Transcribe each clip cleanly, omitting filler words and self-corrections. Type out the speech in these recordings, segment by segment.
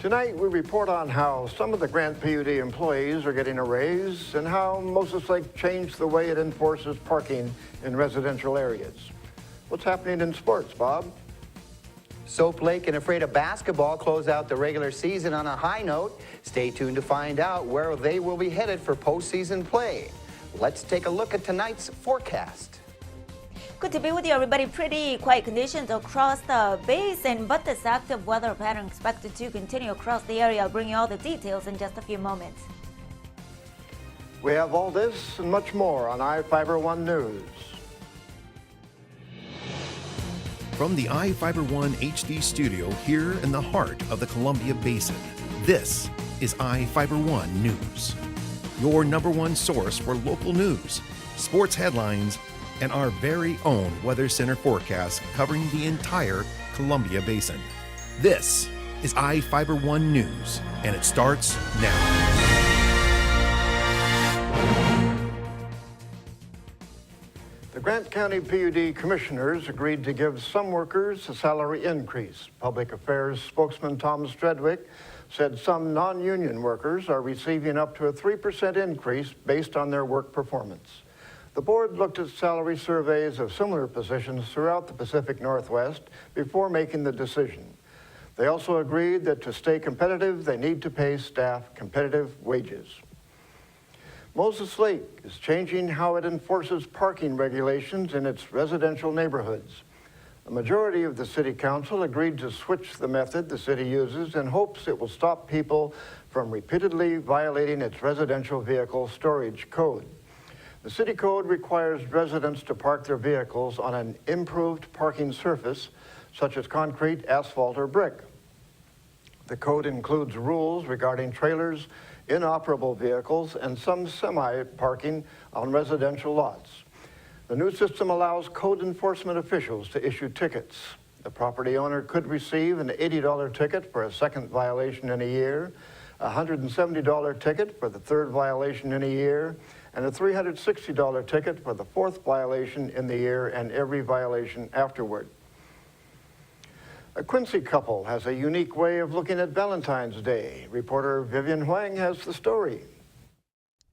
Tonight, we report on how some of the Grant PUD employees are getting a raise and how Moses Lake changed the way it enforces parking in residential areas. What's happening in sports, Bob? Soap Lake and Ephrata basketball close out the regular season on a high note. Stay tuned to find out where they will be headed for postseason play. Let's take a look at tonight's forecast. Good to be with you, everybody. Pretty quiet conditions across the basin, but this active weather pattern expected to continue across the area. I'll bring you all the details in just a few moments. We have all this and much more on iFIBER 1 News. From the iFIBER 1 HD studio here in the heart of the Columbia Basin, this is iFIBER 1 News. Your #1 source for local news, sports headlines, and our very own Weather Center forecast covering the entire Columbia Basin. This is iFIBER 1 News, and it starts now. The Grant County PUD commissioners agreed to give some workers a salary increase. Public Affairs spokesman Tom Stredwick said some non-union workers are receiving up to a 3% increase based on their work performance. The board looked at salary surveys of similar positions throughout the Pacific Northwest before making the decision. They also agreed that to stay competitive, they need to pay staff competitive wages. Moses Lake is changing how it enforces parking regulations in its residential neighborhoods. A majority of the city council agreed to switch the method the city uses in hopes it will stop people from repeatedly violating its residential vehicle storage code. The city code requires residents to park their vehicles on an improved parking surface, such as concrete, asphalt, or brick. The code includes rules regarding trailers, inoperable vehicles, and some semi-parking on residential lots. The new system allows code enforcement officials to issue tickets. The property owner could receive an $80 ticket for a second violation in a year, a $170 ticket for the third violation in a year, and a $360 ticket for the fourth violation in the year and every violation afterward. A Quincy couple has a unique way of looking at Valentine's Day. Reporter Vivian Huang has the story.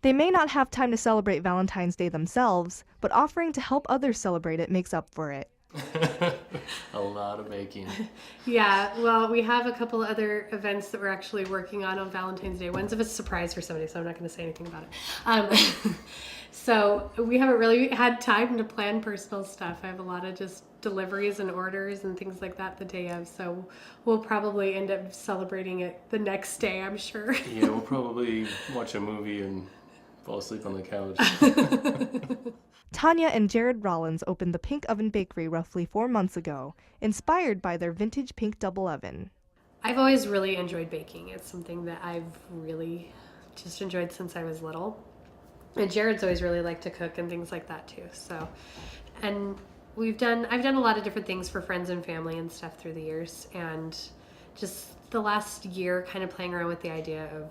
They may not have time to celebrate Valentine's Day themselves, but offering to help others celebrate it makes up for it. A lot of baking. Yeah, well, we have a couple other events that we're actually working on Valentine's Day. One's of a surprise for somebody, so I'm not going to say anything about it. So we haven't really had time to plan personal stuff. I have a lot of just deliveries and orders and things like that the day of, so we'll probably end up celebrating it the next day, I'm sure. Yeah, we'll probably watch a movie and fall asleep on the couch. Tanya and Jared Rollins opened the Pink Oven Bakery roughly 4 months ago, inspired by their vintage pink double oven. I've always really enjoyed baking. It's something that I've really just enjoyed since I was little. And Jared's always really liked to cook and things like that too. So, and I've done a lot of different things for friends and family and stuff through the years, and just the last year kind of playing around with the idea of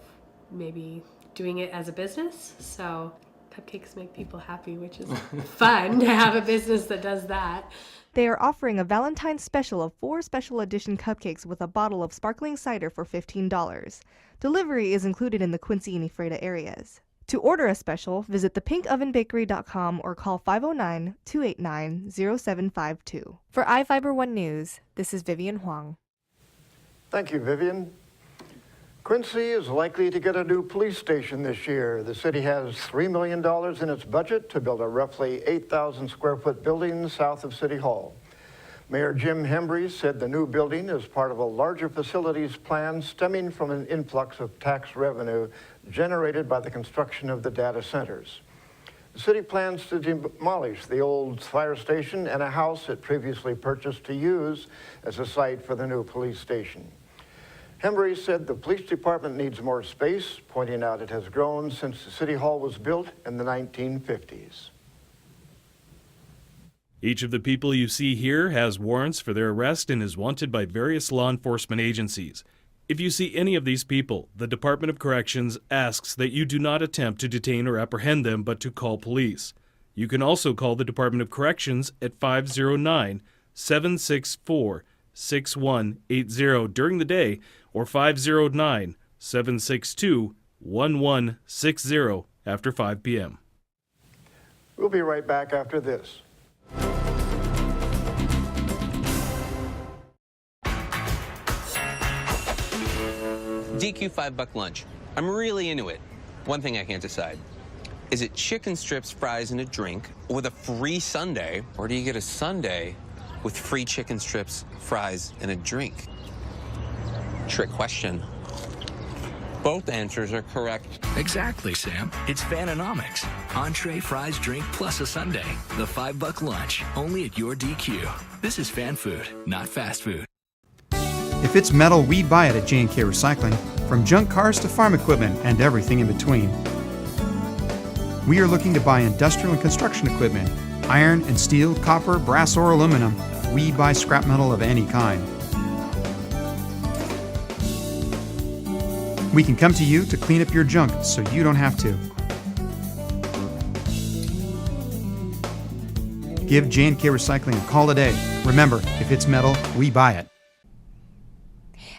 maybe doing it as a business. So cupcakes make people happy, which is fun to have a business that does that. They are offering a Valentine's special of 4 special edition cupcakes with a bottle of sparkling cider for $15. Delivery is included in the Quincy and Ephrata areas. To order a special, visit thepinkovenbakery.com or call 509-289-0752. For iFIBER 1 News, this is Vivian Huang. Thank you, Vivian. Quincy is likely to get a new police station this year. The city has $3 million in its budget to build a roughly 8,000 square foot building south of City Hall. Mayor Jim Hembry said the new building is part of a larger facilities plan stemming from an influx of tax revenue generated by the construction of the data centers. The city plans to demolish the old fire station and a house it previously purchased to use as a site for the new police station. Hembry said the police department needs more space, pointing out it has grown since the City Hall was built in the 1950s. Each of the people you see here has warrants for their arrest and is wanted by various law enforcement agencies. If you see any of these people, the Department of Corrections asks that you do not attempt to detain or apprehend them, but to call police. You can also call the Department of Corrections at 509-764-6180 during the day or 509-762-1160 after 5 p.m. We'll be right back after this. DQ $5 lunch. I'm really into it. One thing I can't decide. Is it chicken strips, fries, and a drink with a free sundae, or do you get a sundae with free chicken strips, fries, and a drink? Trick question. Both answers are correct. Exactly, Sam. It's Fanonomics. Entree, fries, drink, plus a sundae. The $5 lunch, only at your DQ. This is fan food, not fast food. If it's metal, we buy it at J&K Recycling, from junk cars to farm equipment and everything in between. We are looking to buy industrial and construction equipment, iron and steel, copper, brass, or aluminum. We buy scrap metal of any kind. We can come to you to clean up your junk so you don't have to. Give J&K Recycling a call today. Remember, if it's metal, we buy it.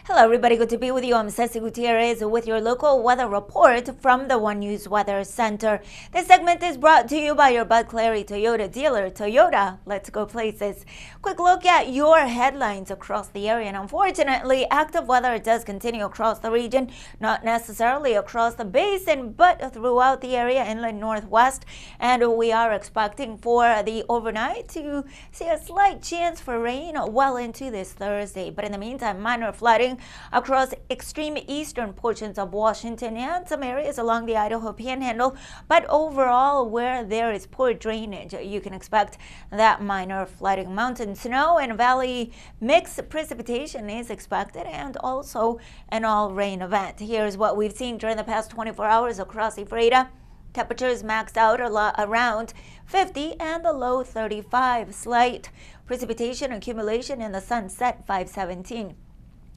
Hello everybody, good to be with you. I'm Ceci Gutierrez with your local weather report from the One News Weather Center. This segment is brought to you by your Bud Clary Toyota dealer. Toyota, let's go places. Quick look at your headlines across the area, and unfortunately active weather does continue across the region, not necessarily across the basin but throughout the area, inland northwest, and we are expecting for the overnight to see a slight chance for rain well into this Thursday. But in the meantime, minor flooding across extreme eastern portions of Washington and some areas along the Idaho Panhandle, but overall where there is poor drainage, you can expect that minor flooding. Mountain snow and valley mixed precipitation is expected, and also an all-rain event. Here's what we've seen during the past 24 hours across Ephrata. Temperatures maxed out around 50 and the low 35. Slight precipitation accumulation in the Sunset 517.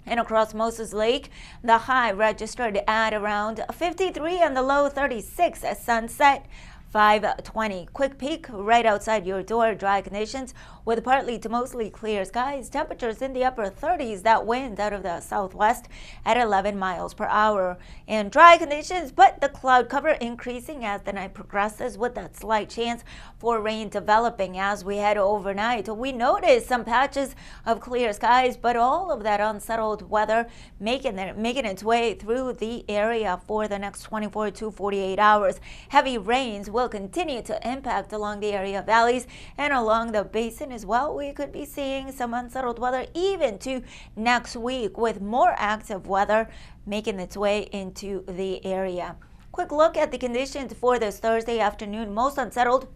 And across Moses Lake, the high registered at around 53 and the low 36 at Sunset 520. Quick peek right outside your door. Dry conditions with partly to mostly clear skies. Temperatures in the upper 30s. That wind out of the southwest at 11 miles per hour. And dry conditions, but the cloud cover increasing as the night progresses, with that slight chance for rain developing as we head overnight. We notice some patches of clear skies, but all of that unsettled weather making its way through the area for the next 24 to 48 hours. Heavy rains will continue to impact along the area valleys and along the basin as well. We could be seeing some unsettled weather even to next week, with more active weather making its way into the area. Quick look at the conditions for this Thursday afternoon. Most unsettled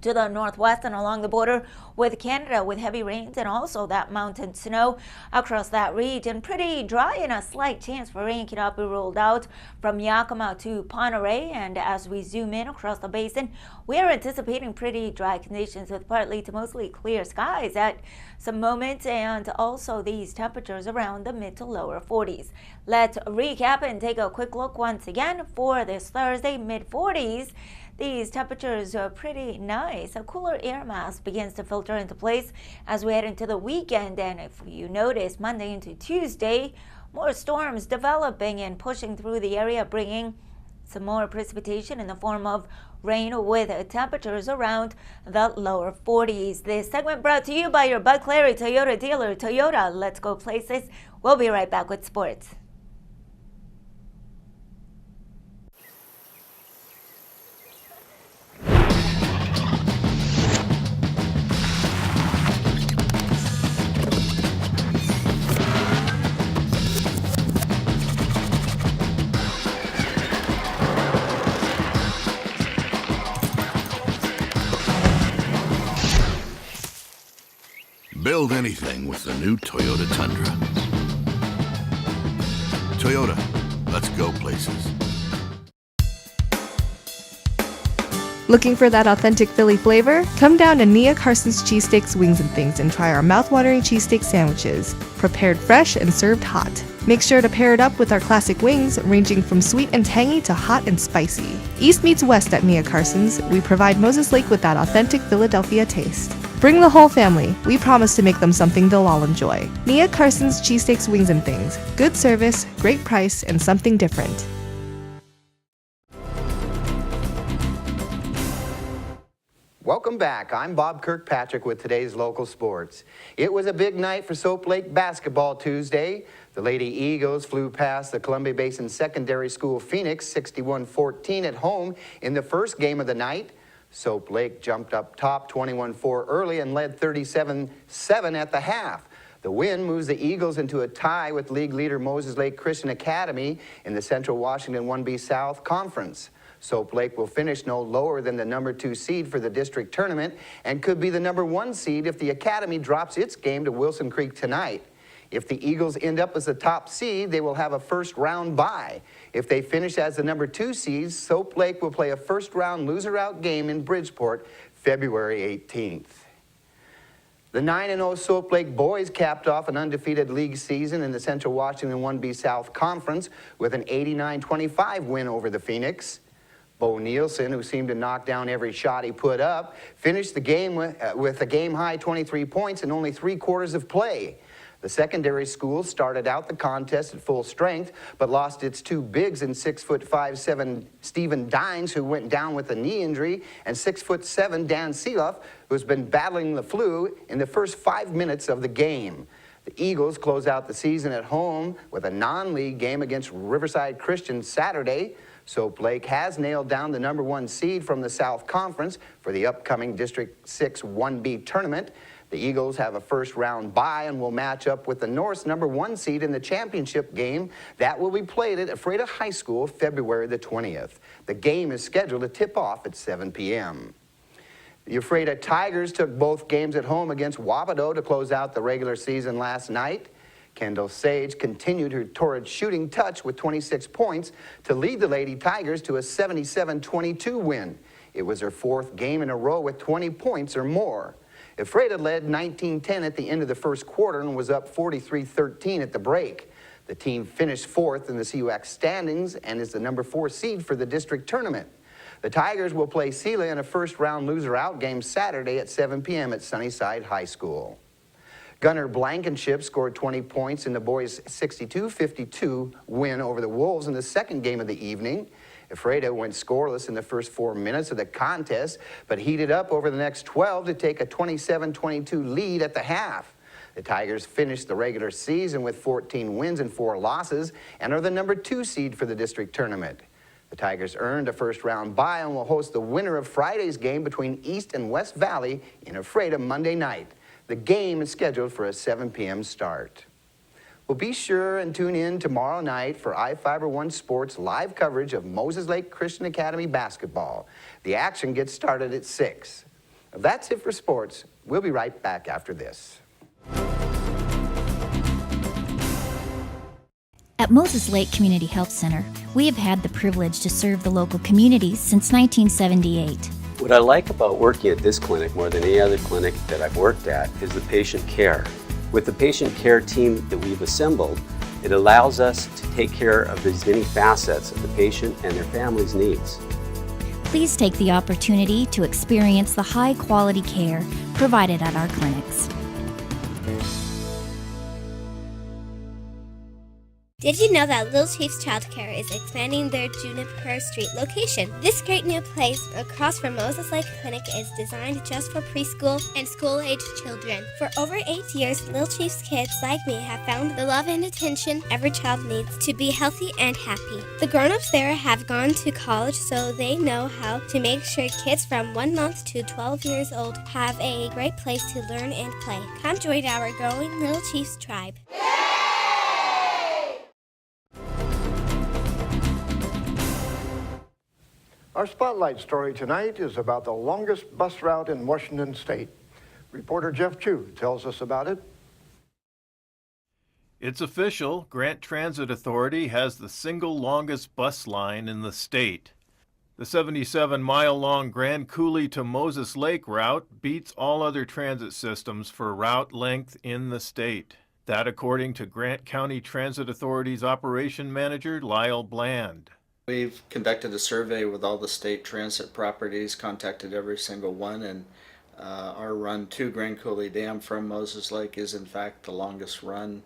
to the northwest and along the border with Canada, with heavy rains and also that mountain snow across that region. Pretty dry and a slight chance for rain cannot be ruled out from Yakima to Ponderay. And as we zoom in across the basin, we are anticipating pretty dry conditions with partly to mostly clear skies at some moments, and also these temperatures around the mid to lower 40s. Let's recap and take a quick look once again for this Thursday. Mid 40s. These temperatures are pretty nice. A cooler air mass begins to filter into place as we head into the weekend. And if you notice, Monday into Tuesday, more storms developing and pushing through the area, bringing some more precipitation in the form of rain, with temperatures around the lower 40s. This segment brought to you by your Bud Clary Toyota dealer. Toyota, let's go places. We'll be right back with sports. Build anything with the new Toyota Tundra. Toyota, let's go places. Looking for that authentic Philly flavor? Come down to Nia Carson's Cheesesteaks, Wings and Things and try our mouthwatering cheesesteak sandwiches, prepared fresh and served hot. Make sure to pair it up with our classic wings, ranging from sweet and tangy to hot and spicy. East meets west at Nia Carson's. We provide Moses Lake with that authentic Philadelphia taste. Bring the whole family. We promise to make them something they'll all enjoy. Mia Carson's Cheesesteaks, Wings and Things. Good service, great price, and something different. Welcome back. I'm Bob Kirkpatrick with today's local sports. It was a big night for Soap Lake basketball Tuesday. The Lady Eagles flew past the Columbia Basin Secondary School Phoenix 61-14 at home in the first game of the night. Soap Lake jumped up top 21-4 early and led 37-7 at the half. The win moves the Eagles into a tie with league leader Moses Lake Christian Academy in the Central Washington 1B South Conference. Soap Lake will finish no lower than the number 2 seed for the district tournament and could be the number 1 seed if the Academy drops its game to Wilson Creek tonight. If the Eagles end up as the top seed, they will have a first-round bye. If they finish as the number 2 seed, Soap Lake will play a first-round loser-out game in Bridgeport February 18th. The 9-0 Soap Lake boys capped off an undefeated league season in the Central Washington 1B South Conference with an 89-25 win over the Phoenix. Bo Nielsen, who seemed to knock down every shot he put up, finished the game with a game-high 23 points in only 3 quarters of play. The secondary school started out the contest at full strength, but lost its 2 bigs in 6'5'7" Stephen Dines, who went down with a knee injury, and 6'7" Dan Seeloff, who's been battling the flu in the first 5 minutes of the game. The Eagles close out the season at home with a non-league game against Riverside Christian Saturday. Soap Lake has nailed down the number 1 seed from the South Conference for the upcoming District 6 1B tournament. The Eagles have a first-round bye and will match up with the North's number 1 seed in the championship game. That will be played at Ephrata High School February the 20th. The game is scheduled to tip off at 7 p.m. The Ephrata Tigers took both games at home against Wapato to close out the regular season last night. Kendall Sage continued her torrid shooting touch with 26 points to lead the Lady Tigers to a 77-22 win. It was her 4th game in a row with 20 points or more. Ephrata led 19-10 at the end of the first quarter and was up 43-13 at the break. The team finished 4th in the CUAC standings and is the number 4 seed for the district tournament. The Tigers will play Sela in a first-round loser-out game Saturday at 7 p.m. at Sunnyside High School. Gunnar Blankenship scored 20 points in the boys' 62-52 win over the Wolves in the second game of the evening. Ephrata went scoreless in the first 4 minutes of the contest, but heated up over the next 12 to take a 27-22 lead at the half. The Tigers finished the regular season with 14 wins and 4 losses and are the number 2 seed for the district tournament. The Tigers earned a first-round bye and will host the winner of Friday's game between East and West Valley in Ephrata Monday night. The game is scheduled for a 7 p.m. start. Well, be sure and tune in tomorrow night for iFIBER 1 Sports live coverage of Moses Lake Christian Academy basketball. The action gets started at 6. That's it for sports. We'll be right back after this. At Moses Lake Community Health Center, we have had the privilege to serve the local community since 1978. What I like about working at this clinic more than any other clinic that I've worked at is the patient care. With the patient care team that we've assembled, it allows us to take care of as many facets of the patient and their family's needs. Please take the opportunity to experience the high-quality care provided at our clinics. Did you know that Little Chiefs Childcare is expanding their Juniper Street location? This great new place across from Moses Lake Clinic is designed just for preschool and school-aged children. For over 8 years, Little Chiefs kids like me have found the love and attention every child needs to be healthy and happy. The grown-ups there have gone to college, so they know how to make sure kids from 1 month to 12 years old have a great place to learn and play. Come join our growing Little Chiefs tribe. Our spotlight story tonight is about the longest bus route in Washington State. Reporter Jeff Chu tells us about it. It's official. Grant Transit Authority has the single longest bus line in the state. The 77-mile-long Grand Coulee to Moses Lake route beats all other transit systems for route length in the state. That according to Grant County Transit Authority's operation manager, Lyle Bland. We've conducted a survey with all the state transit properties, contacted every single one, and Our run to Grand Coulee Dam from Moses Lake is in fact the longest run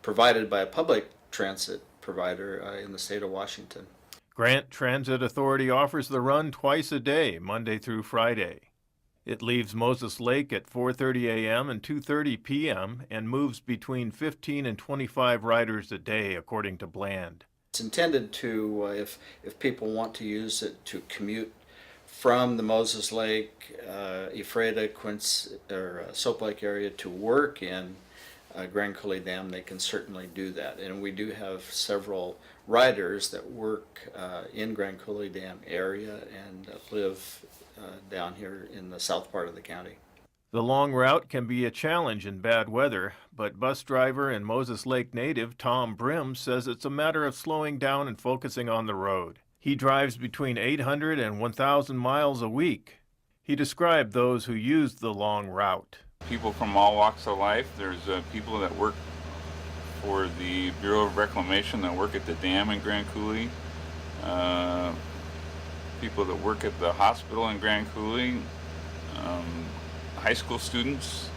provided by a public transit provider in the state of Washington. Grant Transit Authority offers the run twice a day, Monday through Friday. It leaves Moses Lake at 4:30 a.m. and 2:30 p.m. and moves between 15 and 25 riders a day, according to Bland. It's intended to, if people want to use it to commute from the Moses Lake, Ephrata, Quince, or Soap Lake area to work in Grand Coulee Dam, they can certainly do that. And we do have several riders that work in Grand Coulee Dam area and live down here in the south part of the county. The long route can be a challenge in bad weather, but bus driver and Moses Lake native Tom Brim says it's a matter of slowing down and focusing on the road. He drives between 800 and 1,000 miles a week. He described those who used the long route. People from all walks of life. There's people that work for the Bureau of Reclamation that work at the dam in Grand Coulee. People that work at the hospital in Grand Coulee. High school students.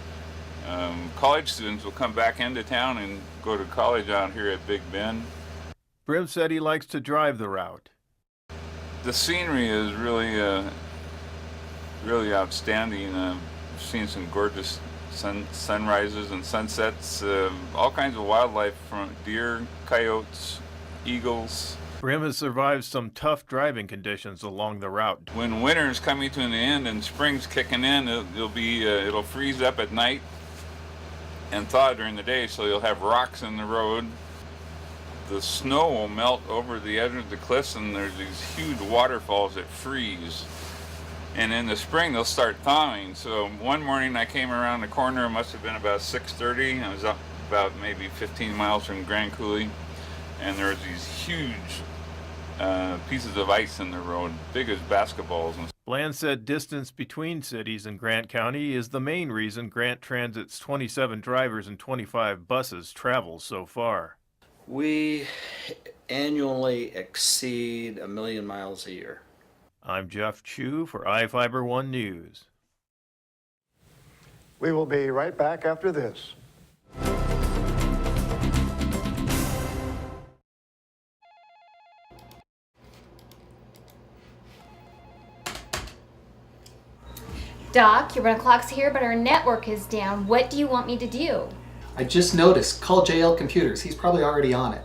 College students will come back into town and go to college out here at Big Bend. Brim said he likes to drive the route. The scenery is really, really outstanding. I've seen some gorgeous sunrises and sunsets, all kinds of wildlife from deer, coyotes, eagles. Brim has survived some tough driving conditions along the route. When winter's coming to an end and spring's kicking in, it'll freeze up at night and thaw during the day, so you'll have rocks in the road. The snow will melt over the edge of the cliffs, and there's these huge waterfalls that freeze. And in the spring, they'll start thawing. So one morning I came around the corner, it must have been about 6:30. I was up about maybe 15 miles from Grand Coulee, and there was these huge pieces of ice in the road, big as basketballs. Bland said distance between cities in Grant County is the main reason Grant Transit's 27 drivers and 25 buses travel so far. We annually exceed 1 million miles a year. I'm Jeff Chu for iFIBER 1 News. We will be right back after this. Doc, your 1 o'clock's here, but our network is down. What do you want me to do? I just noticed. Call JL Computers. He's probably already on it.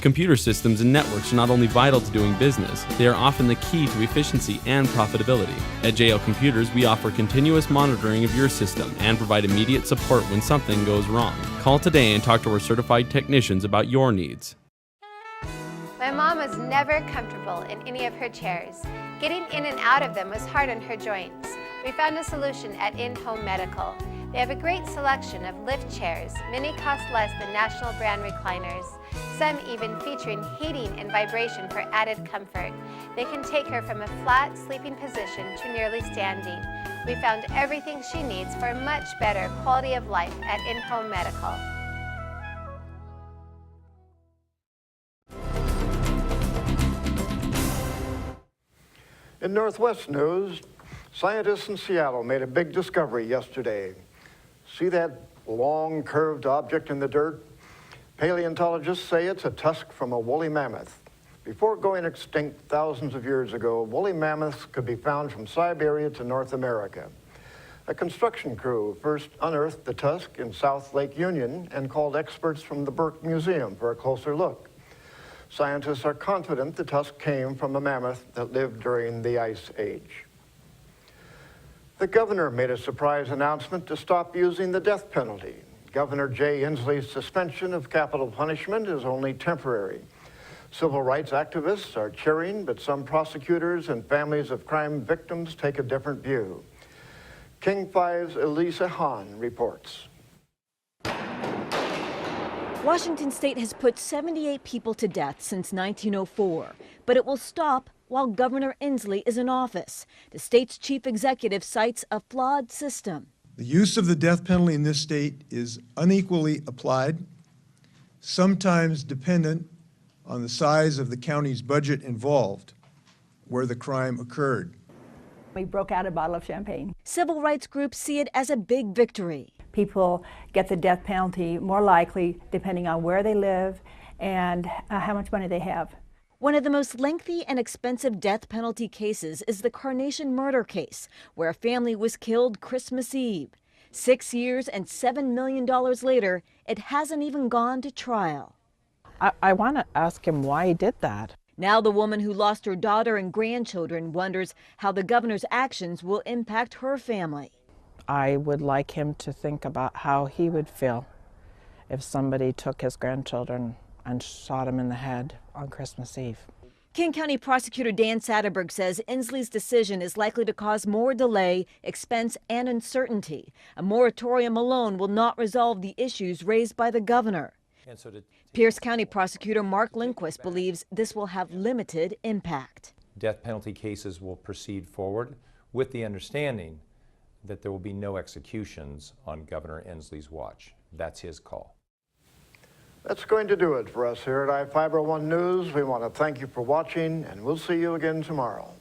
Computer systems and networks are not only vital to doing business, they are often the key to efficiency and profitability. At JL Computers, we offer continuous monitoring of your system and provide immediate support when something goes wrong. Call today and talk to our certified technicians about your needs. My mom was never comfortable in any of her chairs. Getting in and out of them was hard on her joints. We found a solution at In-Home Medical. They have a great selection of lift chairs. Many cost less than national brand recliners. Some even featuring heating and vibration for added comfort. They can take her from a flat sleeping position to nearly standing. We found everything she needs for a much better quality of life at In-Home Medical. In Northwest news, scientists in Seattle made a big discovery yesterday. See that long curved object in the dirt? Paleontologists say it's a tusk from a woolly mammoth. Before going extinct thousands of years ago, woolly mammoths could be found from Siberia to North America. A construction crew first unearthed the tusk in South Lake Union and called experts from the Burke Museum for a closer look. Scientists are confident the tusk came from a mammoth that lived during the Ice Age. The governor made a surprise announcement to stop using the death penalty. Governor Jay Inslee's suspension of capital punishment is only temporary. Civil rights activists are cheering, but some prosecutors and families of crime victims take a different view. King 5's Elisa Hahn reports. Washington state has put 78 people to death since 1904, but it will stop while Governor Inslee is in office. The state's chief executive cites a flawed system. The use of the death penalty in this state is unequally applied, sometimes dependent on the size of the county's budget involved where the crime occurred. We broke out a bottle of champagne. Civil rights groups see it as a big victory. People get the death penalty more likely depending on where they live and how much money they have. One of the most lengthy and expensive death penalty cases is the Carnation murder case, where a family was killed Christmas Eve. 6 years and $7 million later, it hasn't even gone to trial. I want to ask him why he did that. Now the woman who lost her daughter and grandchildren wonders how the governor's actions will impact her family. I would like him to think about how he would feel if somebody took his grandchildren and shot him in the head on Christmas Eve. King County Prosecutor Dan Satterberg says Inslee's decision is likely to cause more delay, expense, and uncertainty. A moratorium alone will not resolve the issues raised by the governor. Pierce County Prosecutor Mark Lindquist believes this will have limited impact. Death penalty cases will proceed forward with the understanding that there will be no executions on Governor Inslee's watch. That's his call. That's going to do it for us here at iFIBER 1 News. We want to thank you for watching, and we'll see you again tomorrow.